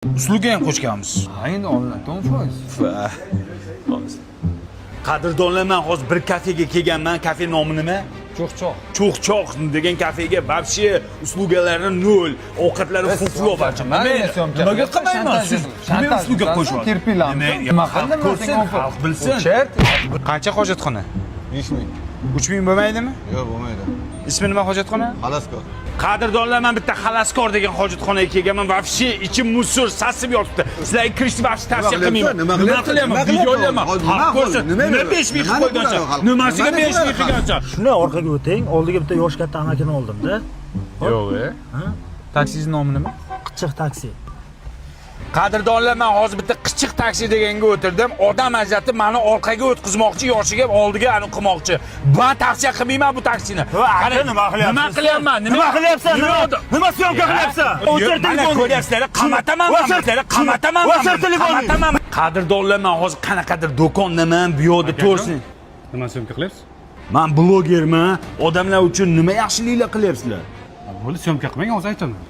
Usluga ham qo'shganmiz. Ayni olinadi, foiz. Qadrdonlar, hozir bir kafega kelganman. Kafe nomi nima? Cho'qchoq. Cho'qchoq degan kafega вообще uslugalari nol, ovqatlari fuflo barcha. Nimaga qilmayman siz? Nima usluga qo'shyapsiz? Kirpilamsiz. Nima qilib ko'rsin, xalq bilsin. Qancha hojatxona? 5000. 3000 bo'lmaydimi? Yo'q, bo'lmaydi. Ismi nima hojatxona? Xalaskor. Qadrdonlar, men bitta xalaskor degan hojatxonaga kelganman. Вообще ichim musor sasib yotibdi. Sizlarga kirishni вообще tavsiya qilmayman. Nima qilyapman? Video olaman. Xalq ko'rsin. Nima 5000 qilib qo'ygancha? Nimasiga 5000 qilgancha? Shuni orqaga o'ting. Oldiga bitta yosh katta amakini oldimda. Yo'q-e. Taksining nomi nima? Qichiq taksi. Qadrdonlar, men hozir bitta qichiq taksi deganga o'tirdim. Odam ajratib meni orqaga o'tkazmoqchi, yoshiga oldiga ani qilmoqchi. Ben tavsiya qilmayman bu taksini. Nima qilyapsan? Nima qilyapman? Nima qilyapsan? Nima syomka qilyapsan? O'chir telefonni. Ko'ryapsizlar, qamataman men sizlarga, qamataman. O'chir telefonni. Qamataman. Qadrdonlar, men hozir qanaqadir do'kondaman, bu yoqda to'rsin. Nima syomka qilyapsiz? Men blogerman. Odamlar uchun nima yaxshiliklar qilyapsizlar? Bo'ldi, syomka qilmang, hozir aytaman.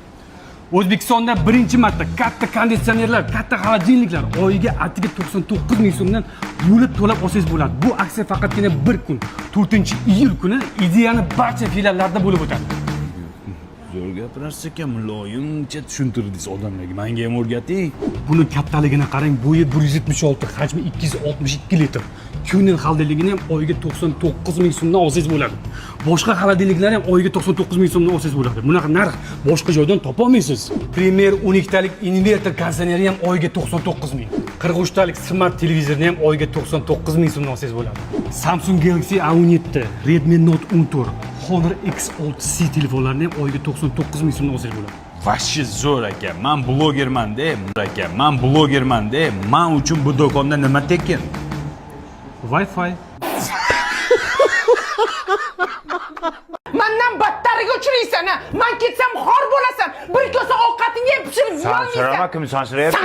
O'zbekistonda birinchi marta katta konditsionerlar, katta xolodilniklar oyiga atiga 99 ming so'mdan yo'lib to'lab olsangiz bo'ladi. Bu aksiya faqatgina bir kun, 4-iyul kuni Ideani barcha filiallarida bo'lib o'tadi. Zo'r gapirasiz ekan, muloyimcha tushuntirdingiz odamlarga. Menga ham o'rgating. Buni kattaligini qarang, bo'yi 176, hajmi 262 litr. Tuning xolodilligini ham oyiga 99 ming so'mdan olsangiz bo'ladi. Boshqa xolodilniklar ham oyiga 99 ming so'mdan olsangiz bo'ladi. Bunaqa narx boshqa joydan topa olmaysiz. Premier 12 talik inverter konditsioneri ham oyiga 99 ming. 43 talik smart televizorni ham oyiga 99 ming so'mdan olsangiz bo'ladi. Samsung Galaxy A17, Redmi Note 14, Honor X6C telefonlarini ham oyiga 99 ming so'mdan olsangiz bo'ladi. Vashi zo'r ekan. Men blogerman-da, ekan. Men blogerman-da. Men uchun bu do'konda nima tekin? Wi-Fi. Mendan battariga uchraysan. Men ketsam xor bo'lasan. Bir kosa ovqatingni ham pishirib yurolmaysan. Sansirama, kim sansirayapti?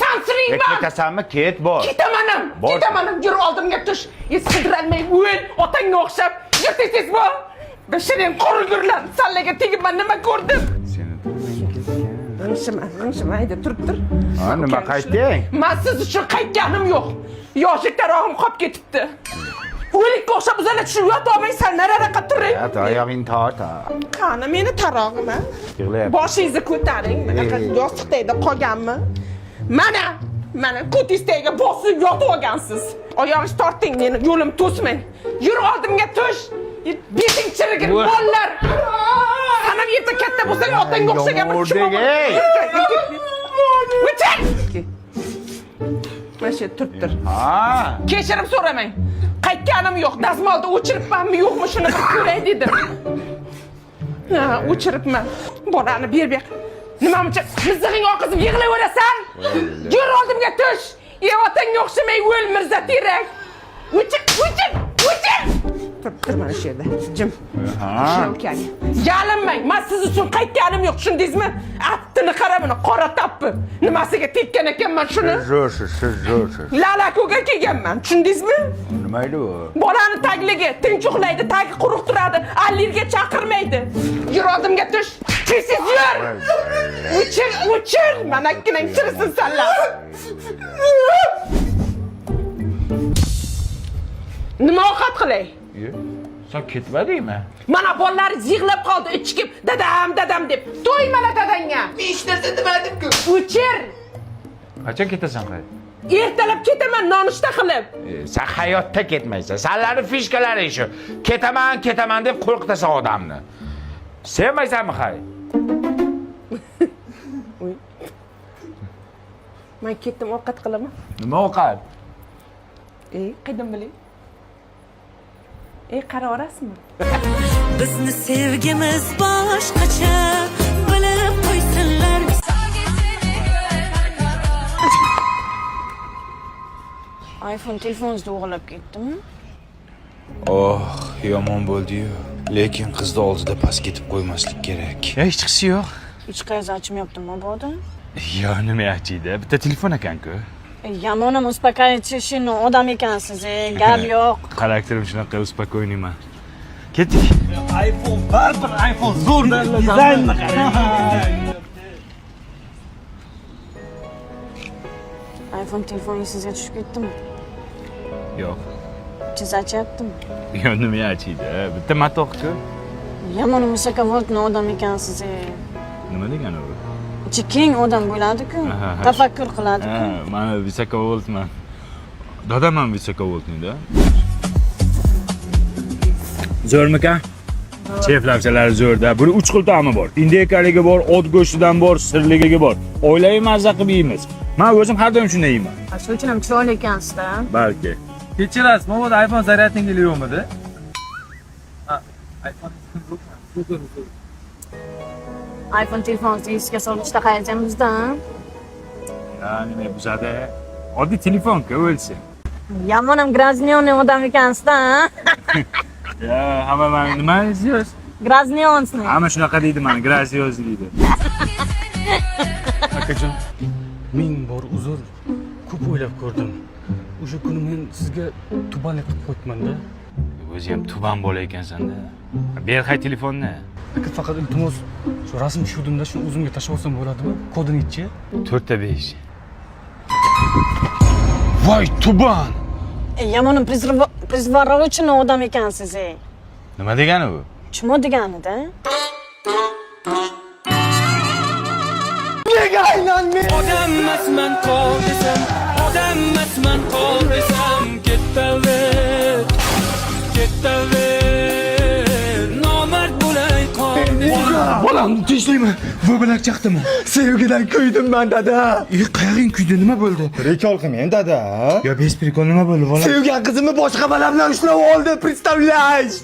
Sansirayman. Ketasanmi? Ket bor. Ketaman. Yur oldimga tush. Sidiralmay o'l, otangga o'xshab. Yur tez bo'l. Bashiring qurgurlar. Sallaga tegib men nima ko'rdim? G'ingshima, hayda turib tur. Ha, nima qaytding? Men siz uchun qaytganim yo'q. Yoshlik tarog'im qolib ketibdi. O'likka o'xshab uzalib tushib yotolmaysan, nariroqqa turing. At oyog'ingni torta. Qani meni tarog'im a? Yig'layapti. Boshingizni ko'taring. Bunaqa yostiqdayda qolganmi? Mana ko'tingizga bosib yotib olgansiz. Oyog'ingizni torting, meni yo'lim to'smang. Yur oldimga tush. Beting chirigir bollar. Sanam yerda katta bo'lsang, otangga o'xshagan bir kishi bor. O'chir! Mana turib tur. Ha. Kechirim so'ramang. Qaytganim yo'q. Dazmolda o'chiribmanmi, yo'qmi shuni bir ko'ray dedim. Ha, o'chiribman. Bolani ber. Nima uchun mizig'ing oqizib yig'layverasan? Yur oldimga tush. Otangga o'xshamay o'l Mirza Terak. O'chir! Tur mana shu yerda. Jim. Ha. Yalinmang. Men siz uchun qaytganim yo'q, tushundingizmi? Attini qara buni, qora tappi. Nimasiga tekkan ekanman shuni? Zo'r. Lalakuga kelganman, tushundingizmi? Nima edi bu? Bolani tagligi tinch uxlaydi, tagi quruq turadi, allergiya chaqirmaydi. Yur oldimga tush. Tez yur. O'chir. Mana akkinang chirisin sanlar. Nima ovqat qilay? Sen ketmadingmi? Mana bolalar yig'lab qoldi, ichkib dadam deb. To'ymala dadangga. Men hech narsa demadim-ku. O'chir. Qachon ketasan qay? Ertalab ketaman nonushta qilib. Sen hayotda ketmaysan. Senlarning fishkalari shu. Ketaman deb qo'rqitasan odamni. Sevmaysanmi qay? Men ketdim ovqat qilaman. Nima ovqat? Qaydan bilay? Qara orasizmi? Bizni sevgimiz boshqacha bilib qo'ysinlar. iPhone telefoningizni o'g'irlab ketdimi? Yomon bo'ldi-yu. Lekin qizni oldida past ketib qo'ymaslik kerak. Hech chiqishi yo'q. Hech qayerda ochmayaptimi mabodo? Yo, nima aytaydi? Bitta telefon ekan-ku. Yamonam uspokоить odam ekansiz, gap yo'q. Xarakterim shunaqa uspokойныйman. Ketdik. iPhone, baribir iPhone zo'r dizaynni qarang. iPhone telefoningiz sizga tushib ketdimi? Yo'q. Chiz achyaptimi? Yo, nima achiydi? Bitta matoqchi. Yomon musaqqavoltni odam ekansiz. Nima degani u? Ichi keng odam bo'ladi-ku. Tafakkur qiladi-ku. Mana visokovoltman. Dadam ham visokovoltnida. Zo'rmikan? Chef lapchalari zo'rda. Buni 3 xil ta'mi bor. Indekaligi bor, ot go'shtidan bor, sirligi bor. Oilaviy mazza qilib yeymiz. Men o'zim har doim shunday yeyman. Shuning uchun ham chiroyli ekansiz-da. Balki. Kechirasiz, mana iPhone zaryadningi yo'qmidi? iPhone telefoningizni esga solishda qayerjamizda? Nima buzadi? Oddiy telefon-ku o'lsin. Yomon ham grazniyonniy odam ekansiz-da. Ya, hamma meni nima deysiz? Grazniyonsni. Hamma shunaqa deydi meni, graziyoz deydi. Akajon, ming bor uzr. Ko'p o'ylab ko'rdim. O'sha kuni men sizga tubanlik qilib qo'yibman-da. O'zi ham tuban bola ekansan-da. Ber hay telefonni. Aka, faqat iltimos, shu rasm shudimda shuni o'zimga tashlab olsam bo'ladimi? Kodini aytchi. 4-5. Voy, tuban! Yomon prezvorovchini odam ekansiz. Nima degani bu? Chimo deganida. Odammasman qol desam, odammasman qol desam, ketaver, nomard bo'lay qol. Bolamni tinchlikmi? Bu bilan chaqdimi? Sevgidan kuydim men dada. Qayering kuydi, nima bo'ldi? Prikol qilmang dada. Yo, bez prikol nima bo'ldi, bola? Sevgan qizimni boshqa bola bilan ushlab oldi, представляешь?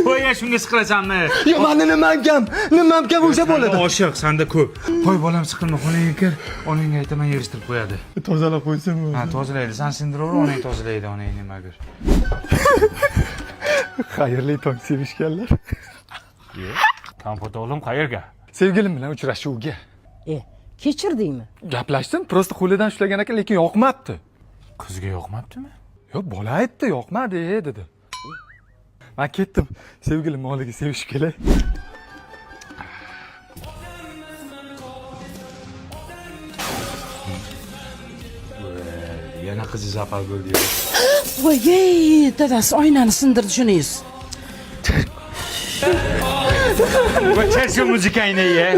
Qo'ya, shunga siqilasanmi? Yo, meni nimam kam o'sha bo'ladi. Oshiq, senda ko'p. Qo'y, bolam, siqilma, xonangga kir. Onangga aytaman, yig'ishtirib qo'yadi. Tozalab qo'ysam bo'ladi. Ha, tozalaydi. Sen sindiraver, onang tozalaydi, onang nima ko'r. Xayrli tong sevishganlar. Kompot o'g'lim qayerga? Sevgilim bilan uchrashuvga. Kechirdingmi? Gaplashdim, prosta qo'lidan ushlagan ekan, lekin yoqmabdi. Qizga yoqmabdimi? Yo, bola aytdi, yoqmadi dedi. Men ketdim. Sevgilim oldiga sevishib kelay. Yana qizi zapal bo'ldi. Voy, dadasi oynani sindirdi shuningiz. Qo'y, shu muzikangni ye.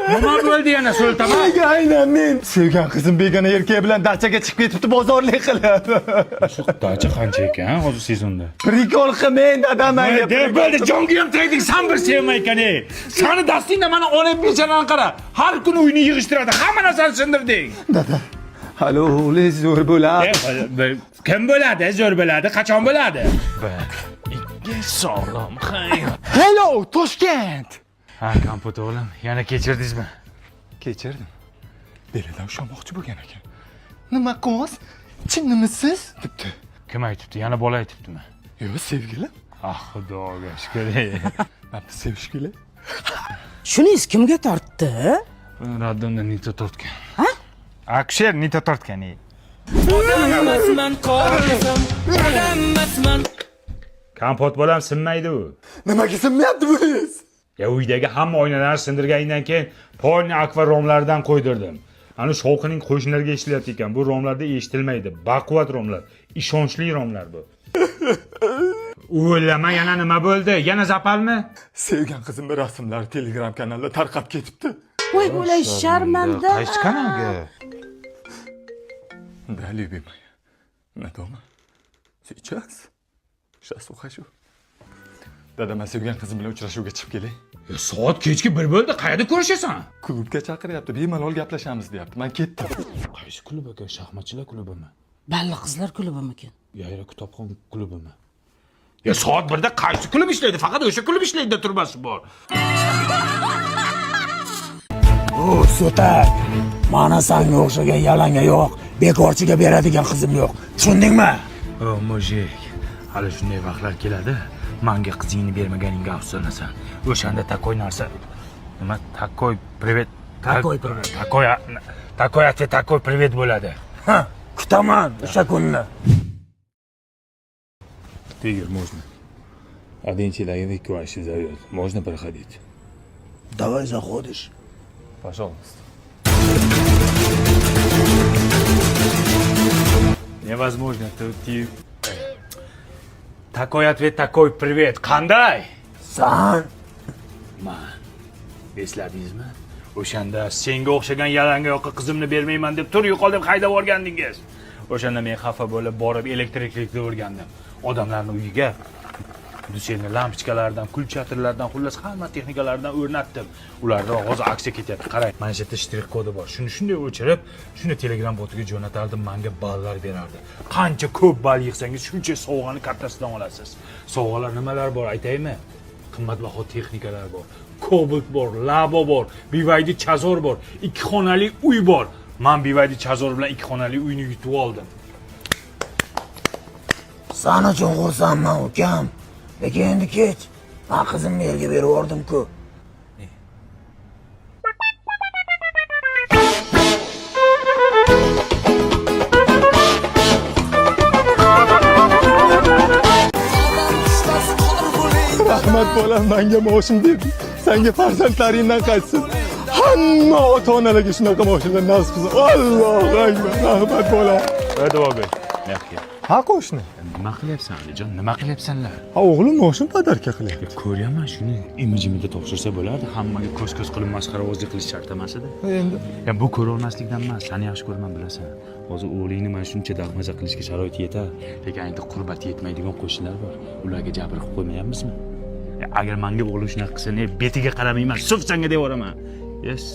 Nima bo'ldi yana so'ltama? Aynan men sevgan qizim begona erkak bilan dachaga chiqib ketibdi bozorlik qilib. Shu dacha qancha ekan hozir sezonda? Prikol qilmang dadam anga. Bo'ldi, jonga ham tegdik, sen bir sevmay ekan. Seni dastingda mana onam bechorani qara. Har kuni uyni yig'ishtiradi, hamma narsani sindirding. Dada. Halo, o'g'lingiz zo'r bo'ladi. Kim bo'ladi? Zo'r bo'ladi. Qachon bo'ladi? Ikki sog'lom hayot. Hello, Toshkent. Ha, kompot o'g'lim, yana kechirdingizmi? Kechirdim. Belidan ushlamoqchi bo'lgan ekan. Nima qilasiz? Chinnimisiz? debdi. Kim aytibdi? Yana bola aytibdimi? Yo'q, sevgilim. Ah, xudoga shukr. Men sevish kelay. Shuningiz kimga tortdi? Raddimda nito tortgan. Ha? Aksher nito tortgan. Odammasman qol desam, odammasman. Kompot bolam sinmaydi u. Nimaga sinmayapti buningiz? Ya uydagi hamma oynalarni sindirgandan keyin polni akva romlardan qo'ydirdim. Ana shovqining qo'shnilarga eshitilyapti ekan. Bu romlarda eshitilmaydi. Baquvvat romlar, ishonchli romlar bu. O'ylama, yana nima bo'ldi? Yana zapalmi? Sevgan qizimning rasmlari Telegram kanalida tarqab ketibdi. Voy, bo'lay sharmanda. Qaysi kanalga? Да, любимая. На дома? Сейчас? Сейчас ухожу. Dada, men sevgan qizim bilan uchrashuvga chiqib kelay. Soat kechki 1 bo'ldi. Qayerda ko'rishasan? Klubga chaqiryapti. Bemalol gaplashamiz deyapti. Men ketdim. Qaysi klub aka? Shaxmatchilar klubimi? Balli qizlar klubimikin? Yayra kitobxon klubimi? Ya soat 1da qaysi klub ishlaydi? Faqat o'sha klub ishlaydi, turbasi bor. O, so'tat. Mana senga o'xshagan yalanga yo'q, bekorchiga beradigan qizim yo'q. Tushundingmi? O, mujik. Hali shunday vaqtlar keladi. Menga qizingni bermaganingga afsuslanasan. O'shanda takoy narsa. Nima takoy privet? Takoy privet. Takoy privet bo'ladi. Ha, kutaman o'sha kunni. Тигр, можно. Один человек ваши зовет. Можно проходить? Давай заходишь. Пожалуйста. Невозможно. Ты... Такой ответ, такой привет. Qanday? San Man. Esladingizmi? O'shanda senga o'xshagan yalanga yoqqa qizimni bermayman deb tur yo'qol deb haydab o'rgandingiz. O'shanda men xafa bo'lib borib elektriklikni o'rgandim. Odamlarning uyiga duselni lampochkalardan, kulchatirlardan, xullas hamma texnikalardan o'rnatdim. Ularda hozir aksiya ketyapti. Qarang, mana shu yerda shtrix kodi bor. Shuni shunday o'chirib, shuni Telegram botiga jo'natardim, menga ballar berardi. Qancha ko'p ball yig'sangiz, shuncha sovg'ani kattasidan olasiz. Sovg'alar nimalar bor aytaymi? Qimmatbaho texnikalar bor. Cobalt bor, Labo bor, BYD Chazor bor, 2 xonali uy bor. Men BYD Chazor bilan 2 xonali uyni yutib oldim. San uchun xursandman ukam. Lekin endi kech. Men qizimni yerga berib yubordim-ku. Rahmat bolam, menga moshin berdi. Senga farzandlaringdan qaytsin. Hamma ota-onalarga shunaqa moshinlar nasib qilsin. Allohu akbar. Rahmat bolam. Radvoga. Yaxshi. Ha qo'shni. Nima qilyapsan, Alijon? Nima qilyapsanlar? Ha o'g'lim moshin podarka qilyapti. Ko'ryaman, shuni imijimga topshirsa bo'lardi. Hammaga ko'z-ko'z qilib masxarabozlik qilish shart emas edi. Endi Bu ko'ra olmaslikdan emas, seni yaxshi ko'raman bilasan. Hozir o'g'lingni mana shuncha dahmaza qilishga sharoit yetar, lekin aytdi qurbati yetmaydigan qo'shnilar bor. Ularga jabr qilib qo'ymayapmizmi? Agar menga o'g'lim shunaqa qilsa, betiga qaramayman, sufsanga devoraman.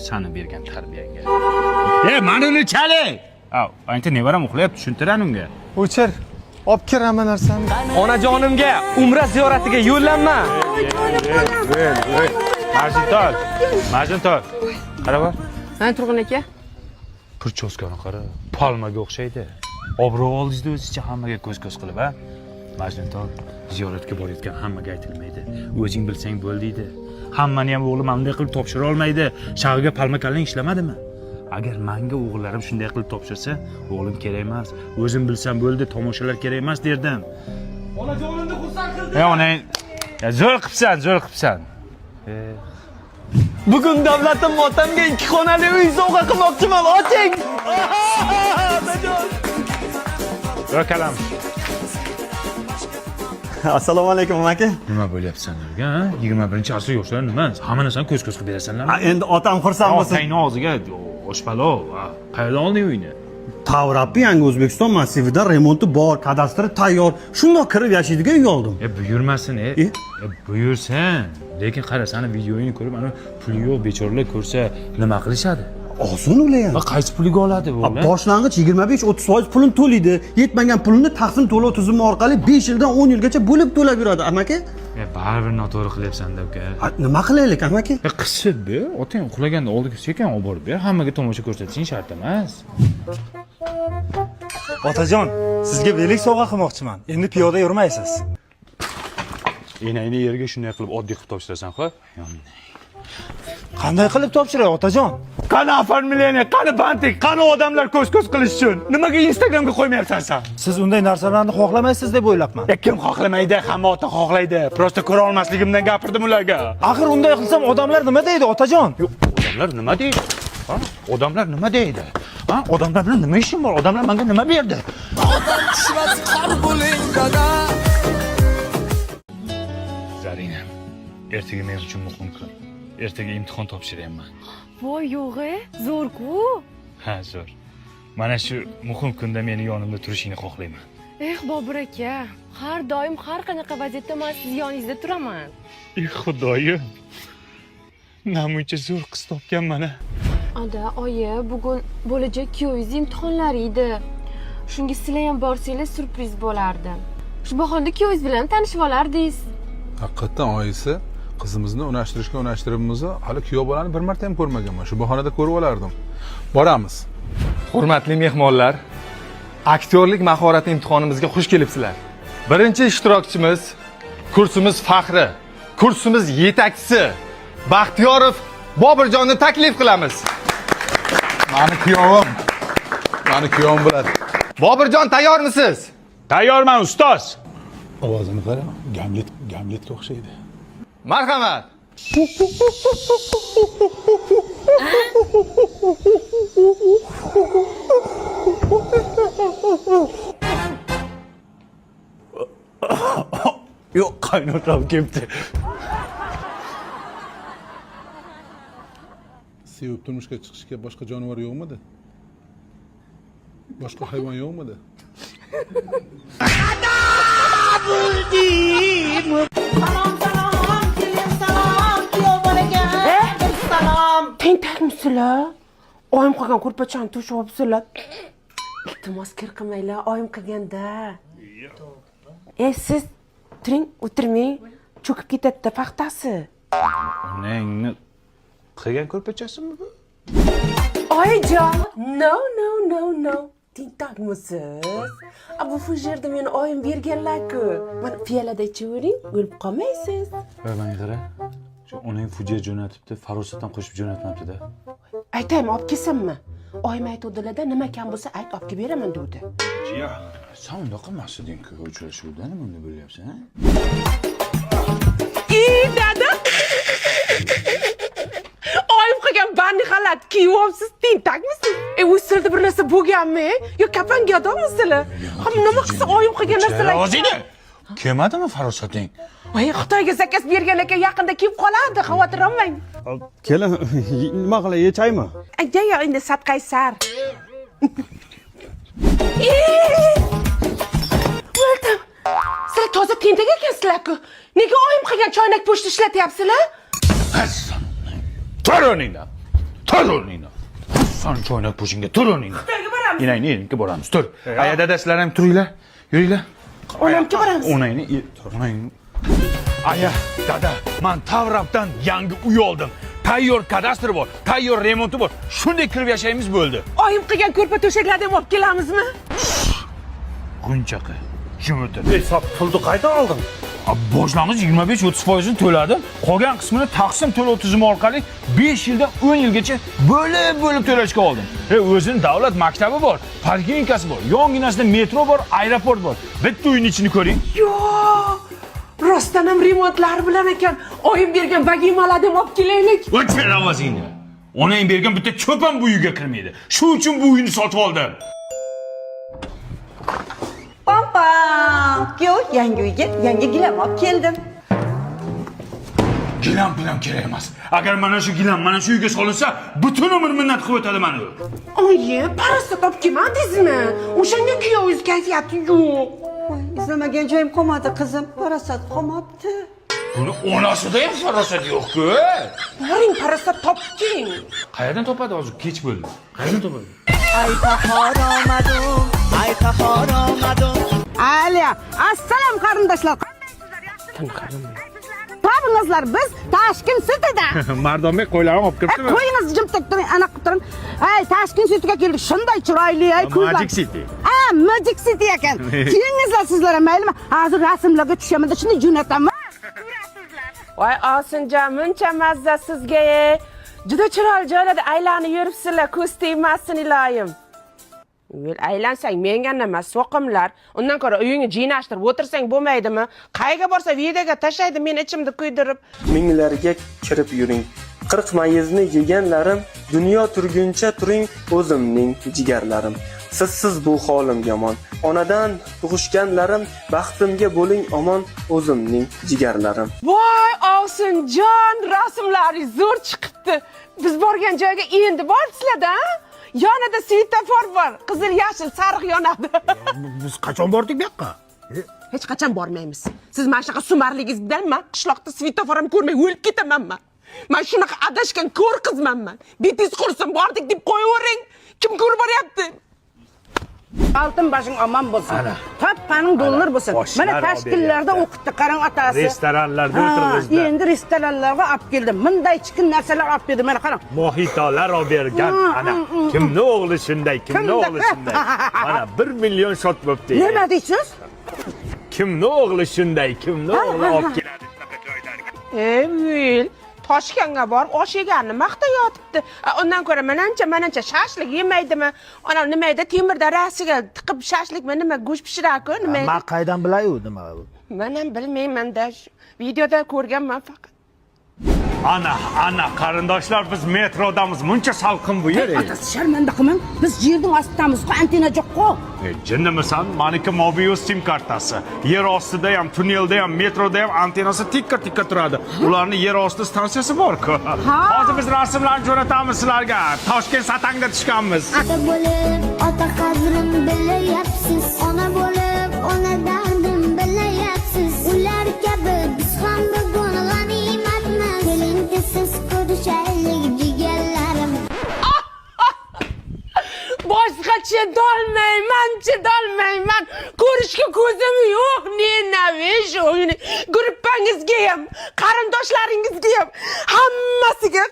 Sani bergan tarbiyangga. Mana uni chali. Ancha nevaram uxlayapti, tushuntiran unga. o'chir. Olib kiraman narsani. Onajonimga umra ziyoratiga yo'llanma. Majnuntol. Qara bor. Ha, Turg'un aka. Purchoskani qara. Palmaga o'xshaydi. Obro' oldingizda o'zicha hammaga ko'z-ko'z qilib, ha? Majnuntol, ziyoratga borayotgan hammaga aytilmaydi. O'zing bilsang bo'ldiydi. Hammani ham o'g'lim bunday qilib topshira olmaydi. Shag'iga palma kallang ishlamadimi? Agar menga o'g'illarim shunday qilib topshirsa, o'g'lim kerak emas. O'zim bilsam bo'ldi, tomoshalar kerak emas derdim. Onajonimni xursand qilding. Onang, zo'r qilibsan. Bugun davlatim otamga 2 xonali uy sovg'a qilmoqchiman. Oching. Zo'r kalam. Assalomu alaykum aka. Nima bo'lyapsanlarga, ha? 21-asr yoshlar nima? Hamma narsani ko'z-ko'z qilib berasanlarmi? Endi otam xursand bo'lsin. Otangning og'ziga oshpalov. Qayerdan olding uyni? Tavrappi yangi O'zbekiston massivida remonti bor, kadastri tayyor. Shundoq kirib yashaydigan uy oldim. Buyurmasin, buyursin. Lekin qara, seni videoyini ko'rib, ana puli yo'q bechoralar ko'rsa nima qilishadi? Oson ular ham. Va qaysi puliga oladi bu? Boshlang'ich 25-30% pulini to'laydi. Yetmagan pulini taqsim to'lov tizimi orqali 5 yildan 10 yilgacha bo'lib to'lab yuradi, amaki. Baribir noto'g'ri qilyapsan-da, uka. Nima qilaylik, amaki? Qisib, otang uxlaganda oldiga sekin olib borib ber. Hammaga tomosha ko'rsatishing shart emas. Otajon, sizga belik sovg'a qilmoqchiman. Endi piyoda yurmaysiz. Enangni yerga shunday qilib oddiy qilib topshirasan, xo'p? Qanday qilib topshiray otajon? Qani afarmileniya, qani bantik, qani odamlar ko'z-ko'z qilish uchun. Nimaga Instagramga qo'ymayapsan sen? Siz unday narsalarni xohlamaysiz deb o'ylabman. Kim xohlamaydi? Hamma ota xohlaydi. Prosta ko'ra olmasligimdan gapirdim ularga. Axir unday qilsam odamlar nima deydi otajon? Odamlar nima deydi? Odamlar nima deydi? Odamlar bilan nima ishim bor? Odamlar menga nima berdi? Zarina, ertaga men uchun muhim kun. Ertaga imtihon topshiryapman. Voy yo'g'e, zo'r-ku. Ha, zo'r. Mana shu muhim kunda meni yonimda turishingni xohlayman. Bobur aka, har doim har qanaqa vaziyatda men siz yoningizda turaman. Xudoyim. Namuncha zo'r qiz topganman-a. Ada, oyi, bugun bo'lajak kuyovingiz imtihonlari edi. Shunga sizlar ham borsanglar surpriz bo'lardi. Shu bahonda kuyovingiz bilan tanishib olardingiz. Haqiqatan oyisi qizimizni unashtiribmiz. Hali kuyov bolani bir marta ham ko'rmaganman. Shu bahonada ko'rib olardim. Boramiz. Hurmatli mehmonlar, aktyorlik mahorati imtihonimizga xush kelibsizlar. Birinchi ishtirokchimiz kursimiz faxri, kursimiz yetakchisi Baxtiyorov Bobirjonni taklif qilamiz. Mani kuyovim bo'ladi. Bobirjon, tayyormisiz? Tayyorman, ustoz. Ovozini qara, Gamletga o'xshaydi. Marhamat. Yo'q, qaynotam kelibdi. Sevib turmushga chiqishga boshqa jonivor yo'qmidi? Boshqa hayvon yo'qmidi? Tentakmisizlar? Oyim qilgan ko'rpachani to'shib olibsizlar. Iltimos kir qilmanglar, oyim qilganda. Siz turing, o'tirmang. Cho'kib ketadi paxtasi. Onangni qilgan ko'rpachasimi bu? Oyijon, no. Tentakmisiz? Bu fujerda meni oyim berganlar-ku. Mana piyolada ichavering, o'lib qolmaysiz. Mana qara. Shu onang fujia jo'natibdi, farosatdan qo'shib jo'natmabdi-da. Aytaymi, olib kelsammi? Oyim aytuvdilar-da, nima kam bo'lsa ayt, olib kelib beraman degdi. Jiya, sen unda qilmasding-ku uchrashuvda, nima unda bo'lyapsan, ha? Dada. Oyim qilgan banni xalat kiyibsiz, tentakmisiz? Usilda bir narsa bo'lganmi? Yo kapanga odammisizlar? Nima qilsa oyim qilgan narsalar. Rozina. Kelmadimi farosating? Voy, Xitoyga zakaz bergan ekan, yaqinda kelib qoladi, xavotir olmang. Kelin, nima qilay, yechaymi? Aytga endi satqaysar. O'ldim. Sizlar toza tentak ekansizlar-ku. Nega oyim qilgan choynak pochta ishlatyapsizlar? Tur o'rningdan. Sen choynak po'shinga tur o'rningdan. Xitoyga boramiz. Inangni boramiz, tur. Aya dadasilar ham turinglar. Yuringlar. Onamga boramiz. Onangni. Aya, dada, men Tavrabdan yangi uy oldim. Tayyor kadastr bor, tayyor remonti bor. Shunday kirib yashaymiz bo'ldi. Oyim qilgan ko'rpa to'shaklarni ham olib kelamizmi? Qunchaqa. Jumiti. Hisob pulni qaydan olding? Boshlang'ich 25-30% to'ladim. Qolgan qismini taqsim to'lov tizimi orqali 5 yildan 10 yilgacha bo'lib to'lashga oldim. O'zining davlat maktabi bor, parkinkasi bor, yonginasida metro bor, aeroport bor. Bitta uyning ichini ko'ring. Yo'q. Rostdan ham remontlar bilan ekan. Oyim bergan vagimalarni olib kelaylik. O'chir ovozingni. Onang bergan bitta cho'p ham bu uyga kirmaydi. Shu uchun bu uyni sotib oldim. Pam, yangi uyga yangi gilam olib keldim. Gilam bilan kerak emas. Agar mana shu gilam mana shu uyga solinsa, butun umr minnat qilib o'tadi mana u. Oyi, parastat olib kelmadingizmi? O'shanga kuyovingiz kayfiyati yo'q. Izlamagan joyim qolmadi qizim, parasat qolmabdi. Buni onasida ham farosat yo'q-ku. Boring, parastat toping. Qayerdan topadi hozir? Kech bo'ldi. Qayerdan topadi? Ay bahor omadim. Aliya, assalom qarindoshlar. Tabingizlar, biz Tashkent Cityda. Mardonbek qo'ylarni olib kiribdimi? Qo'yingizni jim turing, ana qilib turing. Ay, Tashkent Cityga keldik. Shunday chiroyli, ay ko'zlar. Magic City. Magic City ekan. Kelingizlar sizlar ham, maylimi? Hozir rasmlarga tushaman, shuni jo'nataman. Voy, Osinjon, muncha mazza sizga. Juda chiroyli joylarda aylanib yuribsizlar, ko'z tegmasin iloyim. Aylansang menga nima, so'qimlar. Undan ko'ra uyingni jinashtirib o'tirsang bo'lmaydimi? Qayga borsa videoga tashlaydi, men ichimda kuydirib. Minglarga kirib yuring. 40 mayizni yeganlarim, dunyo turguncha turing o'zimning jigarlarim. Sizsiz bu holim yomon. Onadan tug'ishganlarim, baxtimga bo'ling omon o'zimning jigarlarim. Voy, Osinjon, rasmlaringiz zo'r chiqibdi. Biz borgan joyga endi boribsizlar-da? Yonida svetofor bor, qizil, yashil, sariq yonadi. Biz qachon bordik bu yoqqa? Hech qachon bormaymiz. Siz mana shunaqa sumarligingiz bilan men qishloqda svetofor ham ko'rmay o'lib ketamanman. Men shunaqa adashgan ko'r qizmanman. Betingiz qursin, bordik deb qo'yavering. Kim ko'rib boryapti? Altın başın aman bo'lsin. Tappaning dollar bo'lsin. Mana tashkillarda o'qitdi, qarang otasi. Restoranlarda o'tirg'izdi. Endi restoranlarga olib keldim. Bunday chiqin narsalar olib berdi. Mana qarang. Mohitolar olib bergan. Ana kimni o'g'li shunday, kimni o'g'li shunday. Mana 1 million shot bo'pti. Nima deysiz? Kimni o'g'li shunday, kimni o'g'li olib keladi shunaqa joylarga. Vil, Toshkentga borib osh yeganini maqtayotibdi. Undan ko'ra manancha shashlik yemaydimi? Ana nima edi, temirda rasiga tiqib shashlikmi, nima go'sht pishiradi-ku, nima edi? Men qaydan bilay u nima u? Men ham bilmayman-da. Videoda ko'rganman faqat. Ana qarindoshlar biz metrodamiz. Muncha salqin bu yer. Otasi sharmanda qilmang. Biz yerning ostidamiz-ku, antena yo'q-ku. Jinnimisan? Maniki Mobius sim kartasi. Yer ostida ham, tunnelda ham, metroda ham antenasi tikka turadi. Ularning yer osti stansiyasi bor-ku. Hozir biz rasmlarni jo'natamiz sizlarga. Toshkent Satangda tushganmiz. Ota bo'lib, ota qadrim bilayapsiz. Ona bo'lib, ona dardim bilayapsiz. Ular kabi biz ham bugun g'animatmiz. Keling siz ko'rishaylik jigarlarim. Boshqa chidolmayman. Ko'rishga ko'zim yo'q. Nenavish o'yini. Gruppangizga ham, qarindoshlaringizga ham hammasiga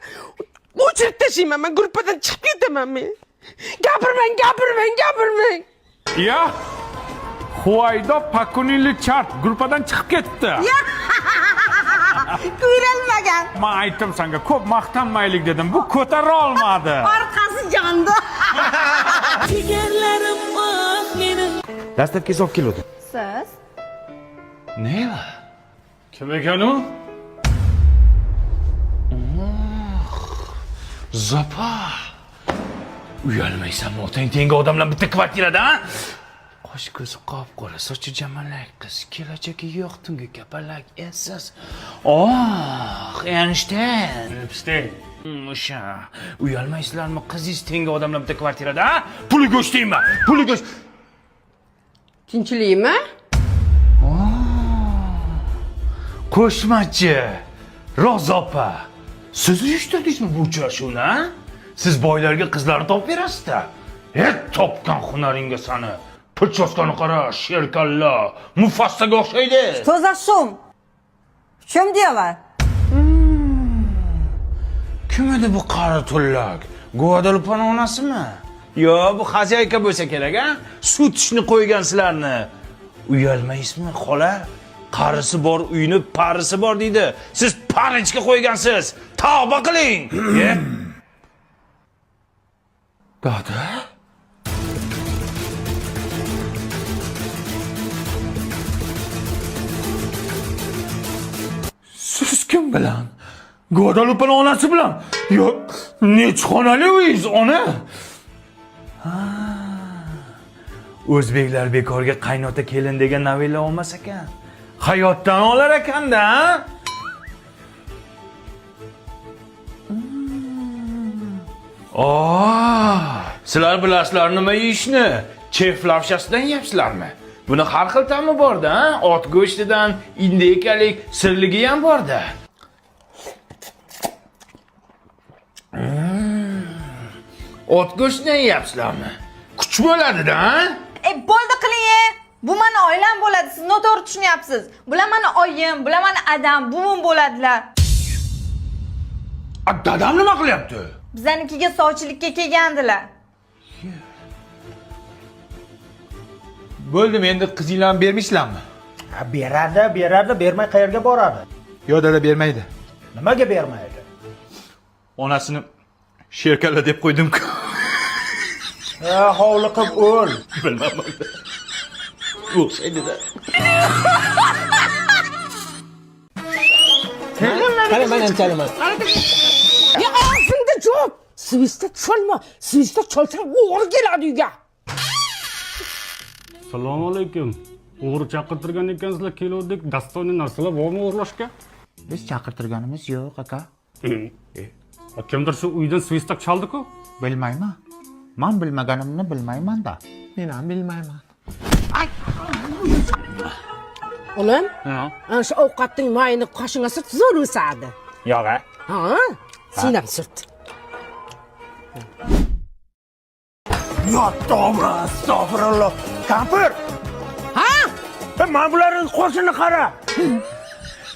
o'chirib tashlayman. Men gruppadan chiqib ketaman men. Gapirmang. Ya. Huvaydo Pakunili chart gruppadan chiqib ketdi. Ko'rilmagan. Men aytdim senga, ko'p maqtanmaylik dedim. Bu ko'tara olmadi. Orqasi jondi. Jigarlarim oh meni. Dastavka olib keldi. Siz? Nima? Kim ekan u? Zopa. Uyalmaysanmi? Otang tengi odamlar bitta kvartirada, ha? Qosh ko'zi qop-qora, sochi jamalak qiz, kelajagi yo'q, tungi kapalak essiz. Einstein. O'sha. Uyalmaysizlarmi? Qizingiz tengi odamlar bitta kvartirada, ha? Puli go'shtaymi? Puli go'sht. Tinchlikmi? Qo'shmachi Rozopa, siz uyushtirdingizmi bu uchrashuvni, ha? Siz boylarga qizlarni topib berasiz-da. Topgan hunaringga sani. Pirchoskani qara, sherkalla, Mufassaga o'xshaydi. To'zashum. Kim diyorlar? Kim edi bu qari tullak? Guadalupening onasimi? Yo, bu xozayka bo'lsa kerak, ha? Sut ishni qo'ygan sizlarni. Uyalmaysizmi, xola? Qarisi bor uyni parisi bor deydi. Siz parichga qo'ygansiz. Tavba qiling. Dada? Siz kim bilan? Guadalupening onasi bilan? Yo, nechxonali uyingiz, ona? O'zbeklar bekorga qaynota kelin degan novella olmas ekan. Hayotdan olar ekanda, ha? Sizlar bilasizlar nima yeyishni? Chef lavshasidan yeyapsizlarmi? Buni har xil ta'mi bor-da, ha? Ot go'shtidan indekalik sirligi ham bor-da. Ot go'shtidan yeyapsizlarmi? Kuch bo'ladi-da, ha? Bo'ldi qiling. Bu meni oilam bo'ladi. Siz noto'g'ri tushunyapsiz. Bular meni oyim, bular meni adam, buvim bo'ladilar. Dadam nima qilyapti? Bizanikiga sovchilikka kelgandilar. Bo'ldim, endi qizinglarni bermaysizlarmi? Beradi, bermay qayerga boradi? Yo, dada bermaydi. Nimaga bermaydi? Onasini sherkalla deb qo'ydim-ku. Hovliqib o'l. Bilmadim. O'xshaydi-da. Qara, men ham chalaman. Ya og'zingda jo'p. Svistda cholma. Svistda cholsang o'g'ri keladi uyga. Assalomu alaykum. O'g'ri chaqirtirgan ekansizlar, keluvdik. Dastoniy narsalar bormi o'g'irlashga? Biz chaqirtirganimiz yo'q, aka. Kimdir shu uydan svistak chaldi-ku? Bilmayman. Men bilmaganimni bilmayman-da. Men ham bilmayman. Olam? Ana shu ovqatning mayini qoshingga surt, zo'r o'sadi. Yo'q, a? Ha? Sinab surt. Yo, to'g'ri, astag'firulloh. Kampir! Ha? Men bularning qo'shini qara.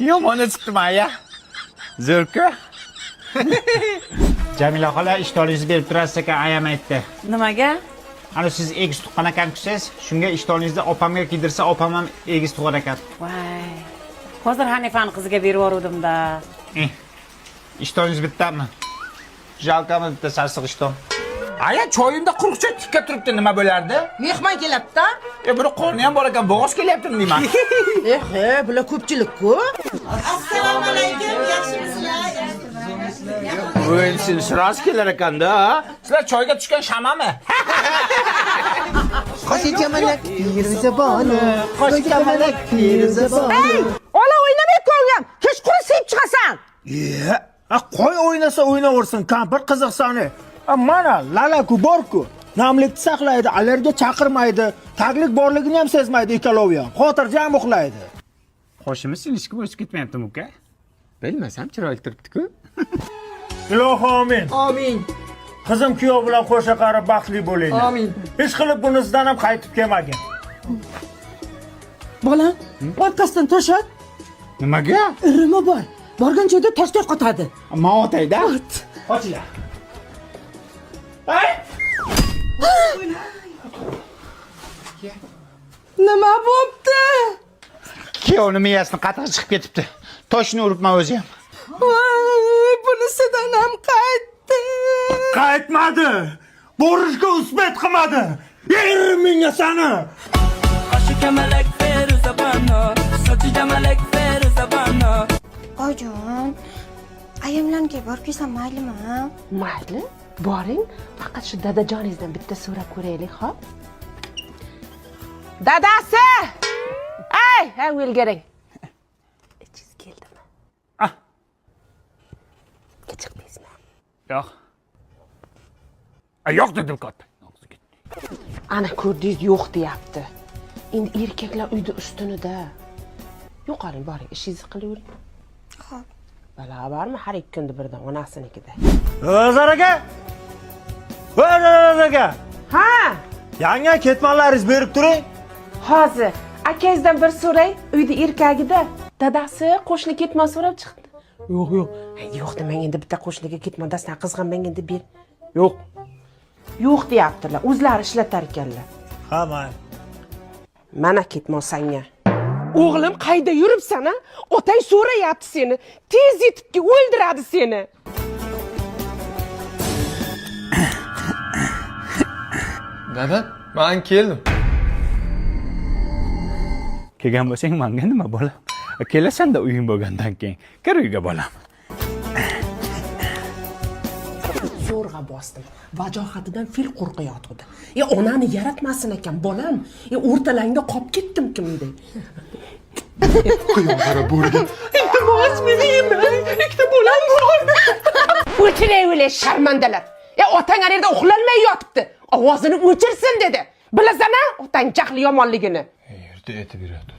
Yomon chiqdimi-ya? Zo'rku. Jamila xola ishtoningizni berib turasiz ekan, ayam aytdi. Nimaga? Ana siz egiz tuqqan ekansiz, shunga ishtoningizni opamga kiydirsa, opam ham egiz tug'ar ekan. Voy. Hozir Hanifani qiziga berib yubordim-da. Ishtoningiz bittami? Jalkami bitta sarsiq ishton. Aya, choyimda quruqcha tikka turibdi, nima bo'lardi? Mehmon kelibdi-da. Buni qorni ham bor ekan, bo'g'oz kelyapti deyman. Bular ko'pchilik-ku. Assalomu alaykum, yaxshimisizlar? O'yin sirasi kelar ekanda. Sizlar choyga tushgan shamami? Qo'shi kamalak pirzaboni, qo'shi kamalak pirzaboni. Ola o'ynamay ko'rgam. Kechqurun siyib chiqasan. Qo'y o'ynasa o'ynaversin, kampir qiziqsani. Mana lalaku borku. Namlikni saqlaydi, allergiya chaqirmaydi, taglik borligini ham sezmaydi ikkalovi ham. Xotirjam uxlaydi. Qo'shimiz ilishki o'sib ketmayaptimi uka? Bilmasam chiroyli turibdi-ku. Ilohi amin. Amin. Qizim kuyov bilan qo'sha qarib baxtli bo'linglar. Amin. Hech qilib bunisidan ham qaytib kelmagin. Bolam, podkastdan to'shat. Nimaga? Irimi bor. Borgan joyda tosh qotadi. Men o'tayda. Qochinglar. Nima bo'pti? Kuyovni miyasini qattiq chiqib ketibdi. Toshni uribman o'zi ham. Voy, bunisidan ham qaytdi. Qaytmadi. Borishga usbat qilmadi. Yer menga sani. Ojon, ayamlarga borib kelsam maylimi? Mayli, boring. Faqat shu dadajoningizdan bitta so'rab ko'raylik, xo'p? Dadasi! Hey, o'lgaring. Ichingiz keldimi? Chiqmaysizmi? Yo'q. Yo'q dedim katta. Ana ko'rdingiz, yo'q deyapti. Endi erkaklar uyda ustunida. Yo'qoling, boring, ishingizni qilavering. Xo'p. Bala bormi har 2 kunda birdan onasinikida? O'zar aka. O'zar aka. Ha, Yangi ketmonlaringiz berib turing. hozir akangizdan bir so'ray, uyda erkagida. Dadasi qo'shni ketmon so'rab chiqdi. Yo'q. Yo'q demang, endi bitta qo'shniga ketmon dastan qizg'anmang endi ber. Yo'q. Yo'q deyaptilar, o'zlari ishlatar ekanlar. Ha, mayli. Mana ketmon sanga. O'g'lim qayda yuribsan a? Otang so'rayapti seni. Tez yetibki o'ldiradi seni. Dada, men keldim. Kelgan bo'lsang menga nima bo'lam? Kelasan-da uying bo'lgandan keyin. Kir uyga bolam. Zo'rg'a bosdim. Vajohatidan fil qo'rqayotdi. Onani yaratmasin ekan bolam. O'rtalangda qolib ketdim kimday. Quyonlara bo'lgan. Iltimos meni yemang. Ikkita bolam bor. O'chiravering sharmandalar. Otang ana yerda uxlolmay yotibdi. Ovozini o'chirsin dedi. Bilasan-a, otang jahli yomonligini. Erta aytib beradi.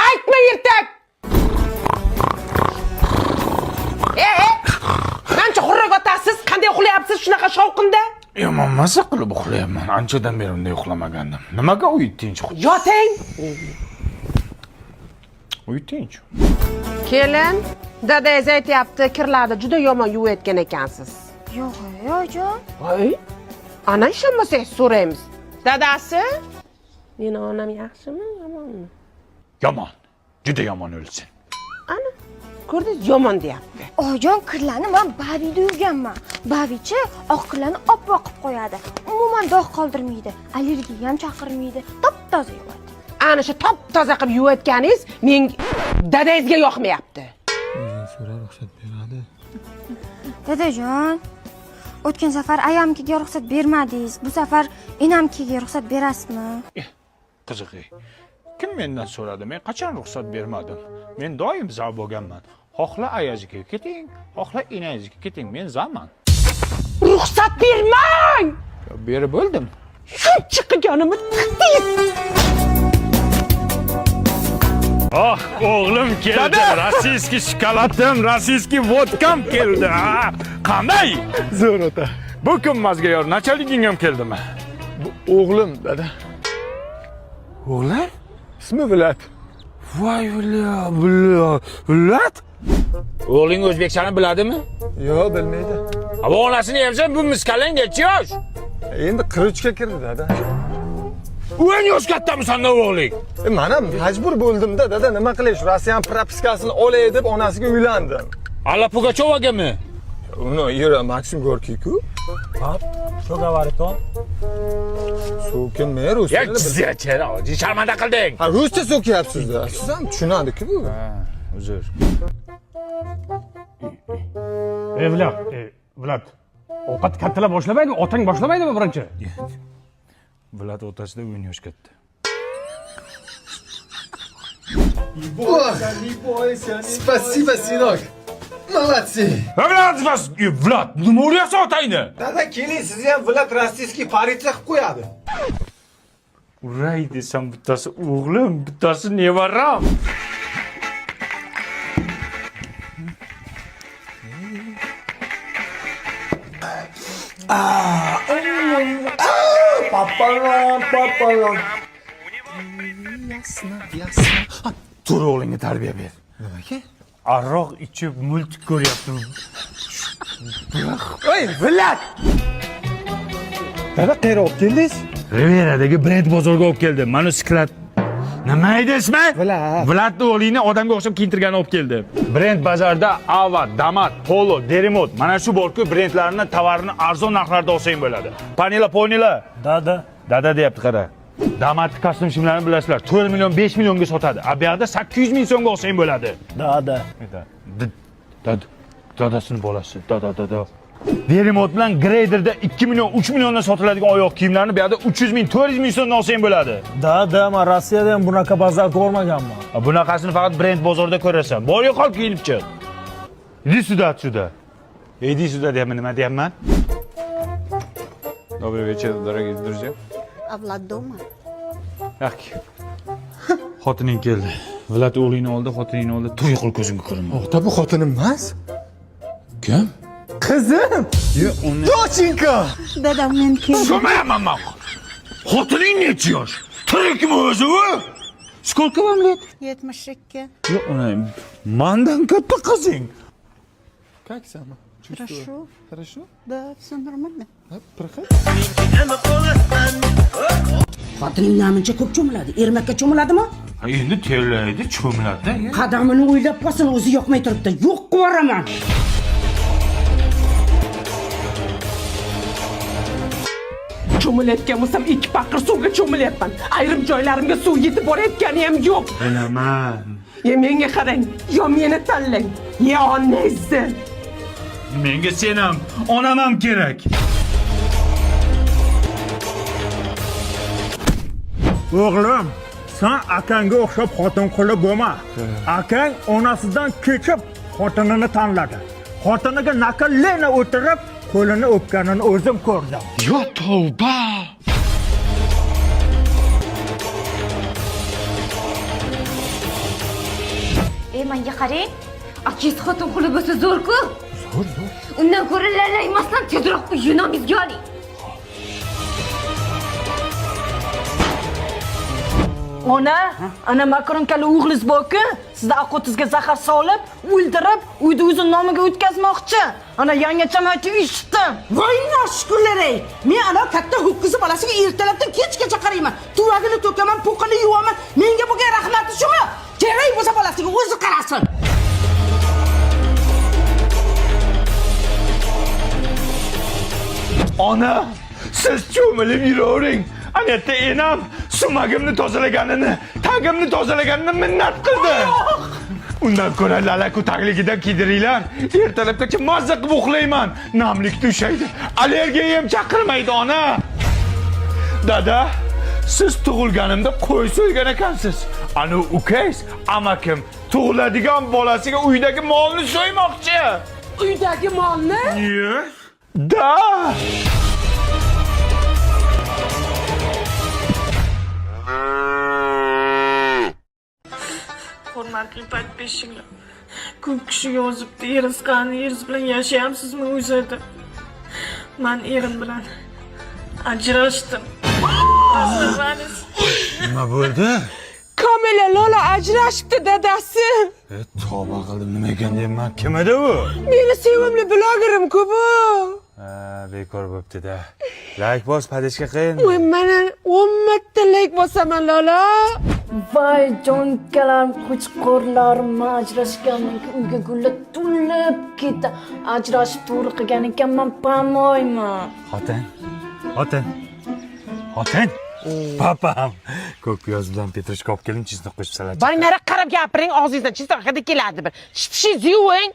Aytma ertak. Qancha xurrak otasiz, qanday uxlayapsiz shunaqa shovqinda? Yomon maza qilib uxlayapman. Anchadan beri unday uxlamagandim. Nimaga uy tinch? Yoting. Uy tinch. Kelin, dadangiz aytyapti, kirlarni juda yomon yuvayotgan ekansiz. Yo'q, ojon. Voy, ana ishonmasangiz so'raymiz. Dadasi? Meni onam yaxshimi, yomonmi? Yomon. Juda yomon o'lsin. Ana, ko'rdingiz, yomon deyapti. Ojon, kirlarni men baviyda yuvganman. Bavichi oq kirlarni oppoq qilib qo'yadi. Umuman dog' qoldirmaydi. Allergiya ham chaqirmaydi. Top-toza yuvadi. Ana shu top-toza qilib yuvayotganingiz menga dadangizga yoqmayapti. So'ra ruxsat beradi. Dadajon, o'tgan safar ayamkiga ruxsat bermadingiz. Bu safar enamkiga ruxsat berasizmi? Qiziq. Kim mendan so'radi? Men qachon ruxsat bermadim? Men doim za bo'lganman. Xohla ayazga keting, xohla enangizga keting. Men zaman. Ruxsat bermang! Berib bo'ldim. Shuncha qilganimni taqdis. Oh, o'g'lim keldi. Rossiyskiy shokoladim, rossiyskiy vodkam keldi. Qanday? Zo'r ota. Bu kim mazgayor? Nachaliging ham keldimi? Bu o'g'lim, dada. O'g'lim? Ismi Vilat. Voy, Vilat. O'g'ling o'zbekchani biladimi? Yo'q, bilmaydi. Bu onasini yemsan, bu miskalang necha yosh? Endi 43 ga kirdi, dada. O'yin yosh kattami sandan o'g'ling? Mana majbur bo'ldim-da, dada, nima qilish? Rossiyan propiskasini olay deb onasiga uylandim. Alla Pugachovagami? Uni eri Maksim Gorkiy-ku. Hop, shu gavaritон. So'kin mer rus. Ya jizachara, sharmanda qilding. Ha, ruscha so'kyapsiz-da. Siz ham tushunadi-ku bu. Uzr. Vlad, ovqat kattalar boshlamaydi, otang boshlamaydimi birinchi? Vlad otasida o'ynashgatdi. Спасибо, сынок. Молодцы. Vlad, nima uryapsan otangni? Dada, keling, sizni ham Vlad rossiyskiy politsiya qilib qo'yadi. Uray desam bittasi o'g'lim, bittasi nevaram. Paparon. Tur o'g'lingga tarbiya ber. Nimaga? Aroq ichib multik ko'ryapti. Voy, Vlad. Dada, qayerga olib keldingiz? Riveradagi Brend bozorga olib keldim. Motosiklet. Nima edi ismi? Vlad o'g'lingni odamga o'xshab kiyintirgani olib keldi. Brend bozorda Ava, Damat, Polo, Derimot, mana shu borku brendlarning tovarini arzon narxlarda olsang bo'ladi. Panela. Dada deyapti, qara. Damat kostyum shimlarini bilasizlar. 4 million, 5 millionga sotadi. A bu yerda 800 ming so'mga olsang bo'ladi. Dadasini bolasi. Dada. Derimot bilan Graderda 2 million, 3 milliondan sotiladigan oyoq kiyimlarni bu yerda 300 ming, 400 ming so'mdan olsang bo'ladi. Dada, men Rossiyada ham bunaqa bozor ko'rmaganman. Bunaqasini faqat Brend bozorida ko'rasan. Borga qol kiyinib chiq. Idi sюда. Иди сюда, deyapman, nima deyapman? Добрый вечер, дорогие друзья. А Влад дома? Yak. Xotining keldi. Vlad o'g'lingni oldi, xotiningni oldi. Tur yiqil ko'zimga ko'rinma. Ota, bu xotinim emas. Kim? Qizim. Doshinka. Dadam men keldim. So'mayapman men. Xotining necha yosh? Tirikmi o'zi u? Сколько вам лет? 72. Yo'q, uni mendan katta qizing. Как сама? Хорошо. Хорошо? Да, все нормально. Проходи. Xotining namuncha ko'p cho'miladi. Ermakka cho'miladimi? Endi terlaydi, cho'miladi. Qadamini o'ylab qolsin, o'zi yoqmay turibdi. Yo'q qilib yuboraman. Cho'milayotgan bo'lsam 2 paqir suvga cho'milayapman. Ayrim joylarimga suv yetib borayotgani ham yo'q. Bilaman. Menga qarang, yo meni tanlang, yo onangizni. Menga sen ham, onam ham kerak. O'g'lim, sen akangga o'xshab xotin qilib bo'lma. Akang onasidan kechib xotinini tanladi. Xotiniga nakallena o'tirib, qo'lini o'pganini o'zim ko'rdim. Yo tavba. Menga qarang. Akasi xotin quli bo'lsa zo'r-ku. Zo'r. Undan ko'ra lalaymasdan tezroq bu yunamizga oling. Ona, ana makaronkali o'g'liz borku, sizni aqotizga zahar solib, o'ldirib, uyni o'zi nomiga o'tkazmoqchi. Ana yangacham aytib eshitdim. Voy noshkurlar-ey. Men ana katta ho'kizi bolasiga ertalabdan kechgacha qarayman. Tuvagini to'kaman, po'qini yuvaman. Menga bo'lgan rahmati shumi? Kerak bo'lsa bolasiga o'zi qarasin. Ona, siz cho'milib yuravering. Anetta enam sumagimni tozalaganini, tagimni tozalaganini minnat qildi. Undan ko'ra lalaku tagligidan kiydiringlar. Ertalabgacha mazza qilib uxlayman. Namlik tushaydi. Allergiya ham chaqirmaydi ona. Dada, siz tug'ilganimda qo'y so'ygan ekansiz. Ana ukangiz, amakim tug'iladigan bolasiga uydagi molni so'ymoqchi. Uydagi molni? Yo'q. Da. Hurmatli podpисчиklar. Ko'p kishi yozibdi, eringiz qani, eringiz bilan yashayapsizmi o'zida? Men erim bilan ajrashdim. Nima bo'ldi? Kamila Lola ajrashibdi dadasi. Tavba qildim, nima ekan deyman. Kim edi u? Meni sevimli blogerim-ku bu. Bekor bo'pti-da. Like bos, padishka qiyin. Voy, mana 10 marta like bosaman Lola. Voy jonkalar, qo'chqorlarim ajrashgandan keyin uyga gullar to'lib ketdi. Ajrashib to'g'ri qilgan ekanman, pamoyman. Xotin. Papam. Ko'k piyoz bilan petrushka olib keling, chizni qo'shib salat. Bari nari qarab gapiring, og'zingizdan chizni hidi keladi bir. Shipshingizni yuving.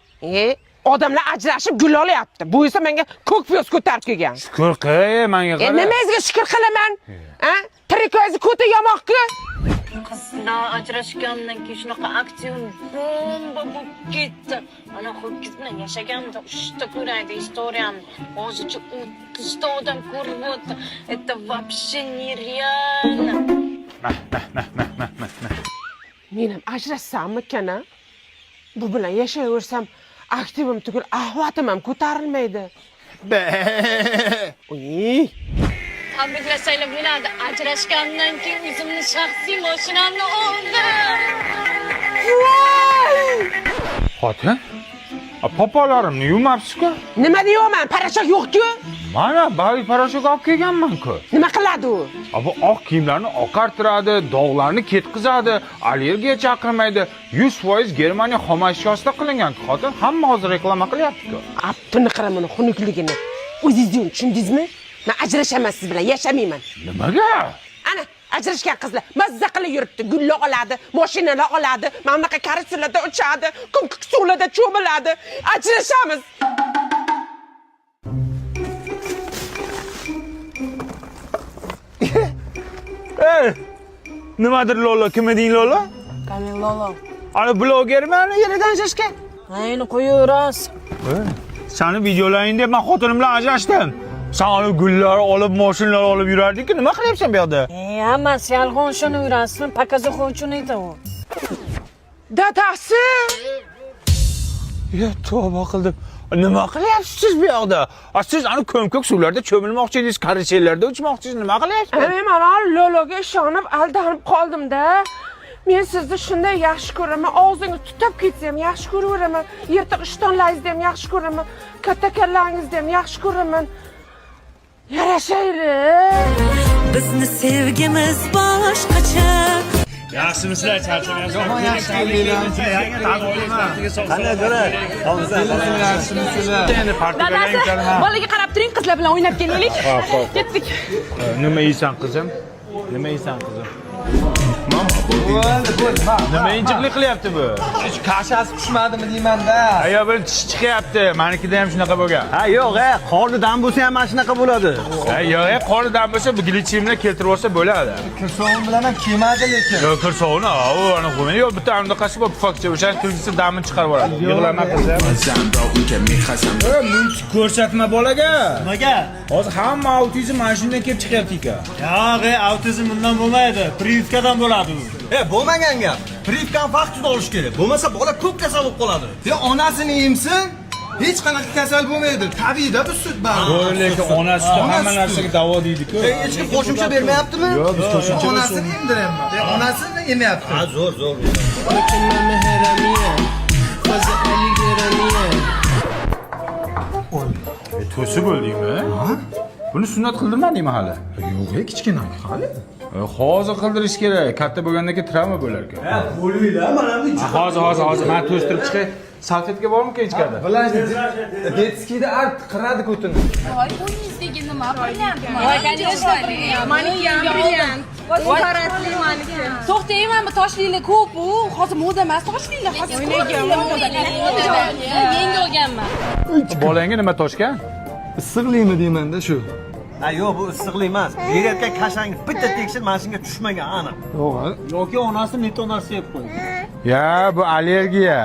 Odamlar ajrashib gul olyapti. Bu esa menga ko'k piyoz ko'tarib kelgan. Shukur qil, menga qara. Nimangizga shukur qilaman? Ha? Tirik ko'zi ko'ta yamoqku. Qizlar ajrashgandan keyin shunaqa aktsion bomba bo'lib ketdi. Ana ho'kiz bilan yashaganimda 3 ta ko'raydi istoriyamni. Hozircha 30 ta odam ko'rib o'tdi. Это вообще нереально. Men ham ajrashsammikan? Bu bilan yashayversam, aktivim tugul ahvatim ham ko'tarilmaydi. Uy. Tabriklasanglar bo'ladi. Ajrashgandan keyin o'zimni shaxsiy mashinamni oldim. Xotin? Popolarimni yuvmabsiz-ku? Nima deyapman? Parashok yo'q-ku. Mana bayi parashok olib kelganman-ku. Nima qiladi u? Bu oq kiyimlarni oqartiradi, dog'larni ketkizadi, allergiya chaqirmaydi. 100% Germaniya xom ashyosida qilingan xotin. Hamma hozir reklama qilyapti-ku. Aptini qaraman xunukligini. O'zingiz tushundingizmi? Men ajrashaman siz bilan, yashamayman. Nimaga? Ana, ajrashgan qizlar mazza qilib yuribdi. Gullar oladi, mashinalar oladi, mana bunaqa karusellarda uchadi, kuk suvlarda cho'miladi. Ajrashamiz. Nimadir Lola? Kim eding Lola? Qani Lolo. Ana blogerman, yeridan shashgan. Ayni qo'yaverasiz. Seni videolaring deb men xotinim bilan ajrashdim. Sen ana gullar olib, mashinalar olib yurarding-ku, nima qilyapsan bu yerda? Hammasi yolg'on shuni yurasizmi? Pokazakh uchun edi u. Dadasi. Ya tavba qildim. Nima qilyapsiz bu yerda? Siz ana ko'm-ko'k suvlarda cho'milmoqchi edingiz, karusellarda uchmoqchisiz, nima qilyapsiz? Men mana Lologa ishonib aldanib qoldim-da. Men sizni shunday yaxshi ko'raman, og'zingiz tutib ketsa ham yaxshi ko'raveraman, yirtiq ishtonlaringizni ham yaxshi ko'raman, katta kallaringizni ham yaxshi ko'raman. Yarashaylik. Bizni sevgimiz boshqacha. Yaxshimisizlar, charchamayapsizlar. Dadasi, bolaga qarab turing, qizlar bilan o'ynab kelaylik. Ketdik. Nima yeysan qizim? Nima yeysan qizim? Nima injiqlik qilyapti bu? Kashasi pishmadimi deyman-da. Ayo, bir tish chiqyapti. Menikida ham shunaqa bo'lgan. Ha, yo'q, qornidan bo'lsa ham mana shunaqa bo'ladi. Yo'q, qornidan bo'lsa bu glitchimni keltirib olsa bo'ladi. Kirsovim bilan ham kiymadi lekin. Yo'q, kirsovni, ana qo'yma. Yo'q, bitta undaqasi bor, pufakcha, o'sha kulgisi damini chiqarib oladi. Yig'lama qizim. Mulk ko'rsatma bolaga. Nimaga? Hozir hamma autizm mana shundan kelib chiqyapti-ku. Yo'q, autizm bundan bo'lmaydi. Privkadan bo'ladi u. Bo'lmagan gap. Privkani vaqtida olish kerak. Bo'lmasa bola ko'p kasal bo'lib qoladi. Onasini emsin, hech qanaqa kasal bo'lmaydi. Tabiiyda bu sut Yo'q, lekin onasi hamma narsaga davo deydi-ku. Hech kim qo'shimcha bermayaptimi? Yo'q, biz qo'shimcha onasini emdiryapman. Onasini emayapti. Ha, zo'r. To'si bo'ldingmi? Buni sunnat qildirmadingmi hali? Yo'q, kichkina hali. Hozir qildirish kerak. Katta bo'lgandan keyin travma bo'lar ekan. Bo'linglar, mana bu. Hozir men to'stirib chiqay. Salfetka bormi ichkarida? Detskiyda qiradi ko'tin. Voy, qo'yingizdagi nima qilyapti? Voy, конечно, maniki ham brilliant. Voy, qarasli maniki. To'xtang, mana bu toshlilar ko'p-u. Hozir moda emas, toshlilar. Hozir menga olganman. Bolangga nima toshgan? Issiqlikmi deyman-da shu. Ha, yo'q, bu issiqlik emas. Berayotgan kashangiz bitta tekshir mana shunga tushmagan aniq. Yo'q, onasi netonasi yeb qo'ydi. Ya, bu allergiya.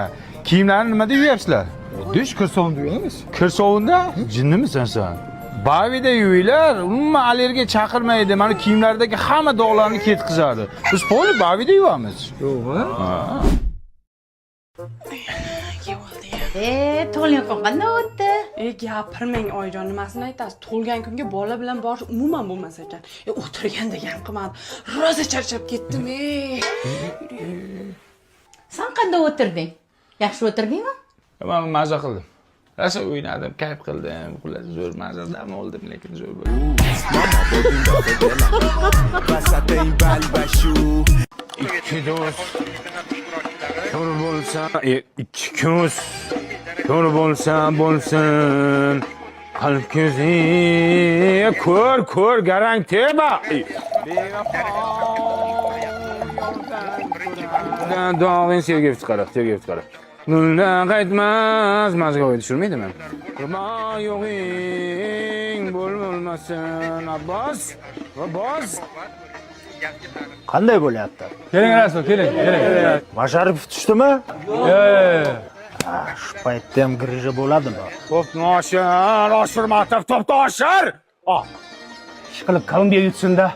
Kiyimlarni nimada yuyapsizlar? Dish kirsovunda yuyamiz. Kirsovunda? Jinnimisan sen? Bavida yuyinglar, umuman allergiya chaqirmaydi. Mana kiyimlardagi hamma dog'larni ketkizadi. Biz poli bavida yuvamiz. Yo'q-a? To'lgan kun qanday o'tdi? Gapirmang oyijon, nimasini aytasiz? Tug'ilgan kunga bola bilan borish umuman bo'lmas ekan. O'tirganda ham qilmadi. Rosa charchab ketdim. Sen qanday o'tirding? Yaxshi o'tirdingmi? Men maza qildim. Rosa o'ynadim, kayf qildim. Xullas zo'r maza dam oldim, lekin zo'r bo'ldi. Ikki do'st ko'r bo'lsa, ikki ko'z ko'r bo'lsa bo'lsin. Qalb ko'zi ko'r garang teba. Dog'ing sevgi chiqarib. Nurdan qaytmas, mazgoga tushirmaydimi? Qurma yo'g'ing bo'lmasin, Abbos. Abbos. Qanday bo'lyapti? Keling Rasul, keling. Masharipov tushdimi? Shu paytda ham grija bo'ladimi? To'pnoshir, Oshirmatov, to'pnoshir. Ish qilib Kolumbiyaga yutsin-da.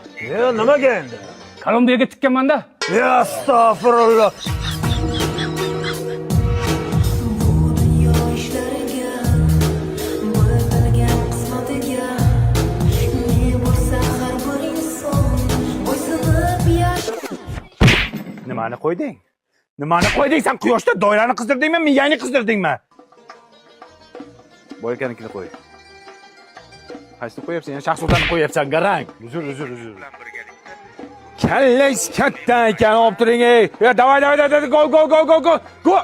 Nimaga endi? Kolumbiyaga tikkanman-da. Astag'firulloh. Nimani qo'yding? Nimani qo'yding? Sen quyoshda doirani qizdirdingmi, miyangni qizdirdingmi? Boykanikini qo'y. Qaysini qo'yapsan? Yana shaxsotani qo'yapsan, garang. Uzr. Kallangiz katta ekan, olib turing ey. Ya, davay, go.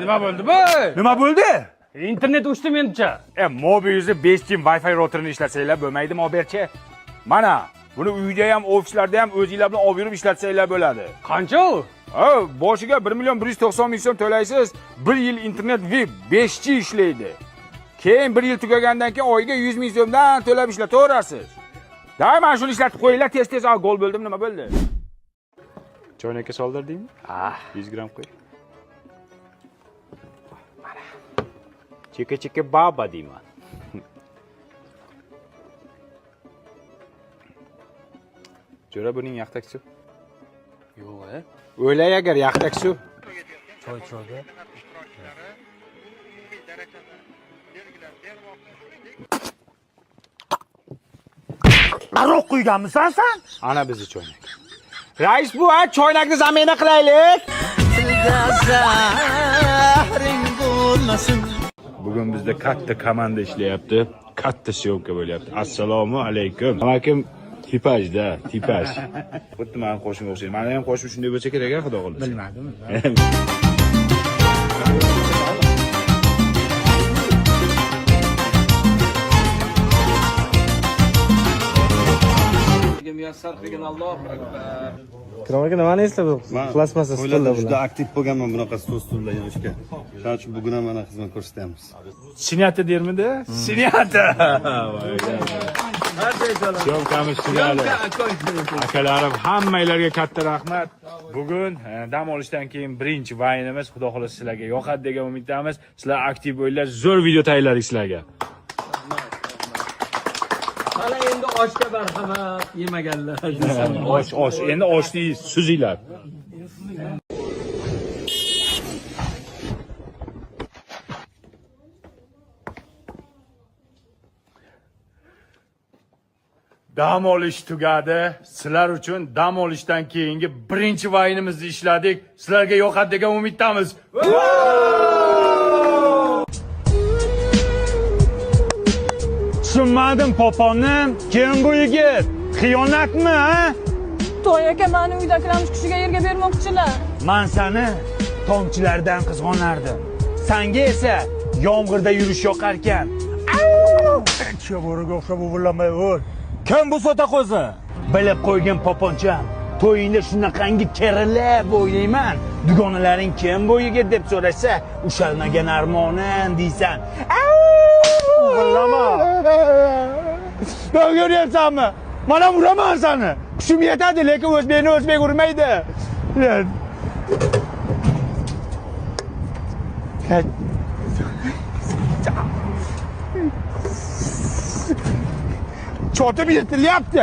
Nima bo'ldi bu? Nima bo'ldi? Internet o'chdi mencha. Mobilingizni 5G Wi-Fi routerini ishlatsanglar bo'lmaydimi, oberchi? Mana, buni uyda ham, ofislarda ham o'zingizlar bilan olib yurib ishlatsanglar bo'ladi. Qancha u? Boshiga 1,190,000 so'm to'laysiz. 1 yil internet VIP 5G ishlaydi. Keyin 1 yil tugagandan keyin oyiga 100,000 so'mdan to'lab ishlataverasiz. Mana shuni ishlatib qo'yinglar, tez gol bo'ldimi, nima bo'ldi? Choynakka soldirdingmi? 100 gram qo'y. Mana. Cheka baba deyman. Jo'ra buning yaqtak suv. Yo'q, O'ylay agar yaqtak suv. Choyga. Aroq quyganmisan sen? Ana bizni choynak. Rais bu, choynakni zamina qilaylik. Bugun bizda katta komanda ishlayapti. Katta syomka bo'lyapti. Assalomu alaykum. Amakim tipajda, tipaj. Xuddi meni qo'shimga o'xshaydi. Meni ham qo'shim shunday bo'lsa kerak, xudo xohlasa. Bilmadim. Ikrom aka nimani esladi? Plasmassa stullar Juda aktiv bo'lganman bunaqa stullar yig'ishga. Shuning uchun bugun ham mana xizmat ko'rsatyapmiz. Sinyata dermidi? Sinyata. Syomkamiz tugadi. Akalarim, hammanglarga katta rahmat. Bugun dam olishdan keyin birinchi vaynimiz, xudo xohlasa sizlarga yoqadi degan umiddamiz. Sizlar aktiv bo'linglar, zo'r video tayyorladik sizlarga. Mana endi oshga marhamat, yemaganlar. Osh, endi oshni suzinglar. Dam olish tugadi. Sizlar uchun dam olishdan keyingi birinchi vaynimizni ishladik. Sizlarga yoqadi degan umiddamiz. Tushunmadim poponim. Kim bu yigit? Xiyonatmi, ha? To'y aka meni uydagilarimiz kushiga yerga bermoqchilar. Men seni tomchilardan qizg'onardim. Senga esa yomg'irda yurish yoqar ekan. Chavoriga o'xshab uvillamay o'l. Kim bu sota qo'zi? Bilib qo'ygin poponcham. To'yingda shunaqangi kerilib o'ylayman. Dugonalaring kim bu yigit deb so'rasa, ushalmagan armonim deysan. Uvilama. Ben görüyorsanmi? Mana uraman seni. Kuchim yetadi, lekin o'zbek urmaydi. Chotib yetilyapti.